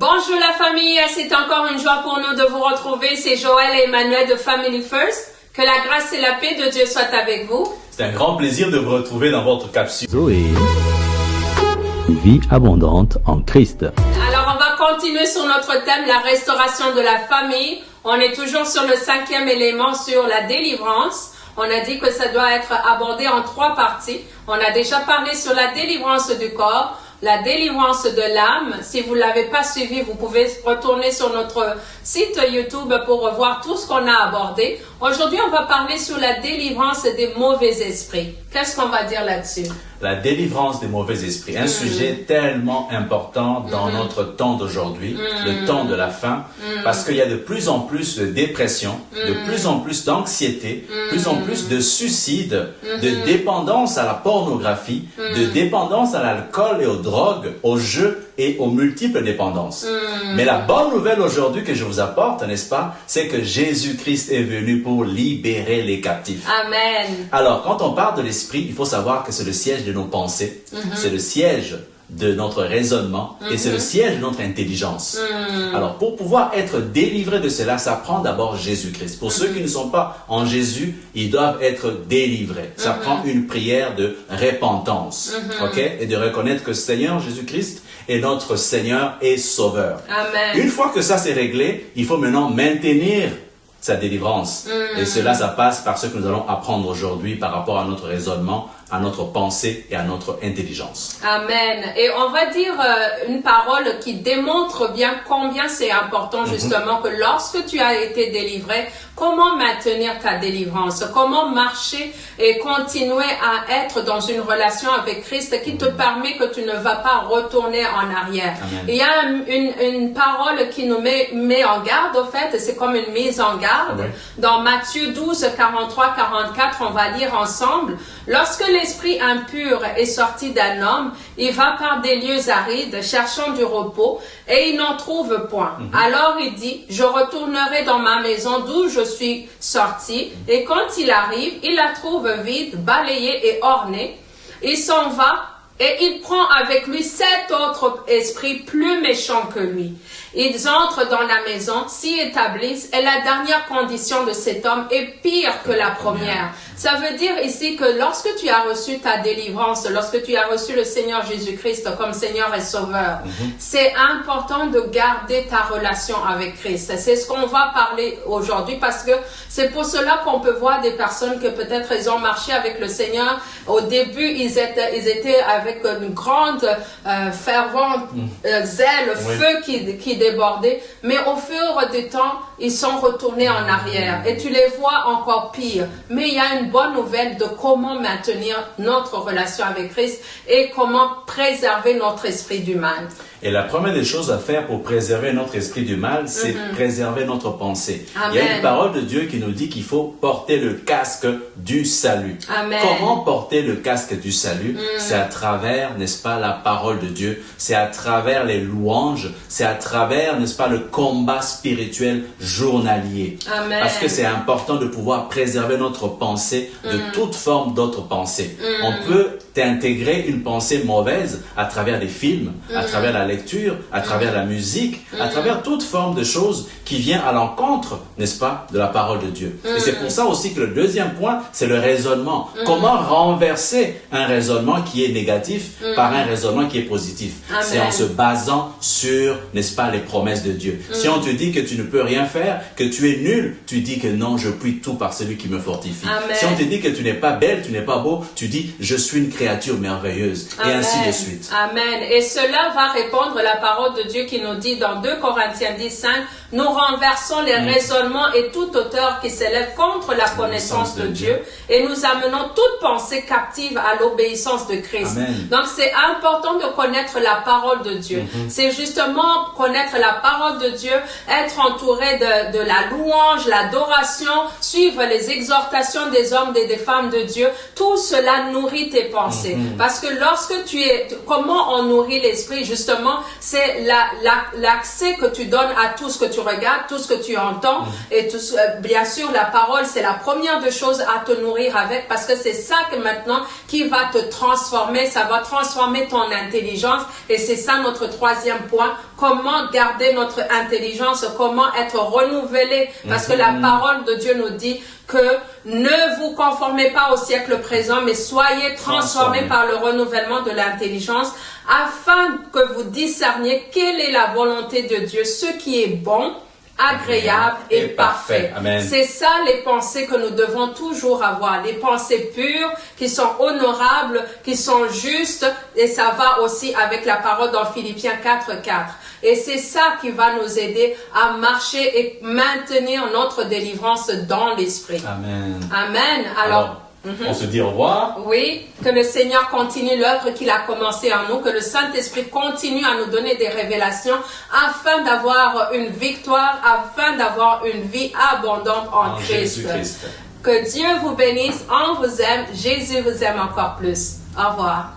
Bonjour la famille, c'est encore une joie pour nous de vous retrouver. C'est Joël et Emmanuel de Family First. Que la grâce et la paix de Dieu soient avec vous. C'est un grand plaisir de vous retrouver dans votre capsule. Zoé, vie abondante en Christ. Alors on va continuer sur notre thème, la restauration de la famille. On est toujours sur le 5e élément, sur la délivrance. On a dit que ça doit être abordé en 3 parties. On a déjà parlé sur la délivrance du corps, la délivrance de l'âme. Si vous ne l'avez pas suivi, vous pouvez retourner sur notre site YouTube pour revoir tout ce qu'on a abordé. Aujourd'hui, on va parler sur la délivrance des mauvais esprits. Qu'est-ce qu'on va dire là-dessus? La délivrance des mauvais esprits, un sujet tellement important dans notre temps d'aujourd'hui, le temps de la fin, parce qu'il y a de plus en plus de dépression, de plus en plus d'anxiété, de plus en plus de suicides, de dépendance à la pornographie, de dépendance à l'alcool et aux drogues, aux jeux et aux multiples dépendances. Mais la bonne nouvelle aujourd'hui que je vous apporte, n'est-ce pas, c'est que Jésus-Christ est venu pour libérer les captifs. Amen. Alors, quand on parle de l'esprit, il faut savoir que c'est le siège de nos pensées, c'est le siège de notre raisonnement et c'est le siège de notre intelligence. Alors, pour pouvoir être délivré de cela, ça prend d'abord Jésus-Christ. Pour ceux qui ne sont pas en Jésus, ils doivent être délivrés. Ça prend une prière de repentance, ok, et de reconnaître que Seigneur Jésus-Christ est notre Seigneur et Sauveur. Amen. Une fois que ça c'est réglé, il faut maintenant maintenir sa délivrance. Et cela, ça passe par ce que nous allons apprendre aujourd'hui par rapport à notre raisonnement, à notre pensée et à notre intelligence. Amen. Et on va dire une parole qui démontre bien combien c'est important justement que lorsque tu as été délivré, comment maintenir ta délivrance, comment marcher et continuer à être dans une relation avec Christ qui te permet que tu ne vas pas retourner en arrière. Amen. Il y a une parole qui nous met en garde, au fait, c'est comme une mise en garde. Oui. Dans Matthieu 12, 43, 44, on va lire ensemble. Lorsque l'esprit impur est sorti d'un homme, il va par des lieux arides, cherchant du repos, et il n'en trouve point. Alors il dit, je retournerai dans ma maison d'où je suis sorti, et quand il arrive, il la trouve vide, balayée et ornée. Il s'en va, et il prend avec lui 7 autres esprits plus méchants que lui. Ils entrent dans la maison, s'y établissent, et la dernière condition de cet homme est pire que la première. Ça veut dire ici que lorsque tu as reçu ta délivrance, lorsque tu as reçu le Seigneur Jésus-Christ comme Seigneur et Sauveur, c'est important de garder ta relation avec Christ. C'est ce qu'on va parler aujourd'hui parce que c'est pour cela qu'on peut voir des personnes que peut-être ils ont marché avec le Seigneur. Au début, ils étaient avec une grande fervent zèle, feu qui débordait. Mais au fur du temps, ils sont retournés en arrière. Et tu les vois encore pire. Mais il y a une bonne nouvelle de comment maintenir notre relation avec Christ et comment préserver notre esprit du mal. Et la première des choses à faire pour préserver notre esprit du mal, c'est préserver notre pensée. Amen. Il y a une parole de Dieu qui nous dit qu'il faut porter le casque du salut. Amen. Comment porter le casque du salut? C'est à travers, n'est-ce pas, la parole de Dieu. C'est à travers les louanges. C'est à travers, n'est-ce pas, le combat spirituel journalier. Amen. Parce que c'est important de pouvoir préserver notre pensée de toute forme d'autre pensée. On peut intégrer une pensée mauvaise à travers des films, à travers la lecture, à travers la musique, à travers toute forme de choses qui vient à l'encontre, n'est-ce pas, de la parole de Dieu. Et c'est pour ça aussi que le deuxième point, c'est le raisonnement. Comment renverser un raisonnement qui est négatif par un raisonnement qui est positif? C'est en se basant sur, n'est-ce pas, les promesses de Dieu. Si on te dit que tu ne peux rien faire, que tu es nul, tu dis que non, je puis tout par celui qui me fortifie. Amen. Si on te dit que tu n'es pas belle, tu n'es pas beau, tu dis je suis une créature merveilleuse. Et ainsi de suite. Amen. Et cela va répondre à la parole de Dieu qui nous dit dans 2 Corinthiens 10, 5, nous renversons les raisonnements et toute hauteur qui s'élève contre la connaissance de Dieu et nous amenons toute pensée captive à l'obéissance de Christ. Amen. Donc c'est important de connaître la parole de Dieu. C'est justement connaître la parole de Dieu, être entouré de la louange, l'adoration, suivre les exhortations des hommes et des femmes de Dieu. Tout cela nourrit tes pensées. Parce que lorsque comment on nourrit l'esprit, justement, c'est l'accès que tu donnes à tout ce que tu regardes, tout ce que tu entends. Et tout, bien sûr, la parole, c'est la première des choses à te nourrir avec, parce que c'est ça que maintenant qui va te transformer, ça va transformer ton intelligence. Et c'est ça notre troisième point, comment garder notre intelligence, comment être renouvelé, parce que la parole de Dieu nous dit que ne vous conformez pas au siècle présent, mais soyez transformés par le renouvellement de l'intelligence, afin que vous discerniez quelle est la volonté de Dieu, ce qui est bon, agréable et parfait. C'est ça les pensées que nous devons toujours avoir, des pensées pures, qui sont honorables, qui sont justes, et ça va aussi avec la parole dans Philippiens 4:4. Et c'est ça qui va nous aider à marcher et maintenir notre délivrance dans l'esprit. Amen. Amen. Alors on se dit au revoir. Oui, que le Seigneur continue l'œuvre qu'il a commencée en nous, que le Saint-Esprit continue à nous donner des révélations afin d'avoir une victoire, afin d'avoir une vie abondante en Christ. Que Dieu vous bénisse, on vous aime, Jésus vous aime encore plus. Au revoir.